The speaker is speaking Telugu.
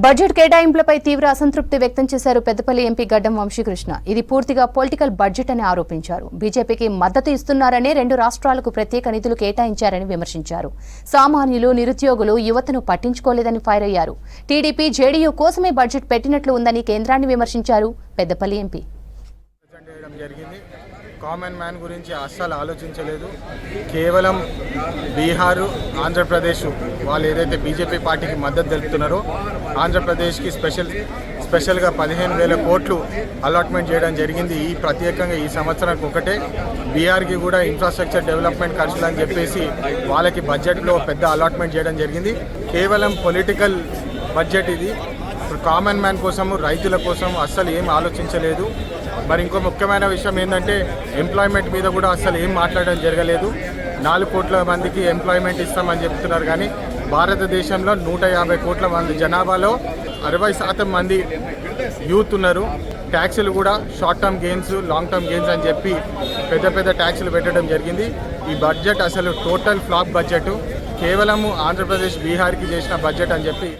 బడ్జెట్ కేటాయింపులపై తీవ్ర అసంతృప్తి వ్యక్తం చేశారు పెద్దపల్లి ఎంపీ గడ్డం వంశీకృష్ణ. ఇది పూర్తిగా పొలిటికల్ బడ్జెట్ అని ఆరోపించారు. బీజేపీకి మద్దతు ఇస్తున్నారని 2 రాష్ట్రాలకు ప్రత్యేక నిధులు కేటాయించారని విమర్శించారు. సామాన్యులు, నిరుద్యోగులు, యువతను పట్టించుకోలేదని ఫైర్ అయ్యారు. టీడీపీ, జేడీయూ కోసమే బడ్జెట్ పెట్టినట్లు ఉందని కేంద్రాన్ని విమర్శించారు పెద్దపల్లి ఎంపీ. కామన్ మ్యాన్ గురించి అస్సలు ఆలోచించలేదు. కేవలం బీహార్, ఆంధ్రప్రదేశ్ వాళ్ళు ఏదైతే బీజేపీ పార్టీకి మద్దతు తెలుపుతున్నారో ఆంధ్రప్రదేశ్కి స్పెషల్గా 15,000 కోట్లు అలాట్మెంట్ చేయడం జరిగింది. ప్రత్యేకంగా ఈ సంవత్సరానికి ఒకటే. బీహార్కి కూడా ఇన్ఫ్రాస్ట్రక్చర్ డెవలప్మెంట్ ఖర్చులు అని చెప్పేసి వాళ్ళకి బడ్జెట్లో పెద్ద అలాట్మెంట్ చేయడం జరిగింది. కేవలం పొలిటికల్ బడ్జెట్ ఇది. కామన్ మ్యాన్ కోసము, రైతుల కోసం అస్సలు ఏం ఆలోచించలేదు. మరి ఇంకో ముఖ్యమైన విషయం ఏంటంటే ఎంప్లాయ్మెంట్ మీద కూడా అస్సలు ఏం మాట్లాడడం జరగలేదు. 4 కోట్ల మందికి ఎంప్లాయ్మెంట్ ఇస్తామని చెప్తున్నారు, కానీ భారతదేశంలో 150 కోట్ల మంది జనాభాలో 60% మంది యూత్ ఉన్నారు. ట్యాక్సులు కూడా short term gains, long term gains అని చెప్పి పెద్ద ట్యాక్సులు పెట్టడం జరిగింది. ఈ బడ్జెట్ అసలు టోటల్ ఫ్లాప్ బడ్జెట్. కేవలము ఆంధ్రప్రదేశ్, బీహార్కి చేసిన బడ్జెట్ అని చెప్పి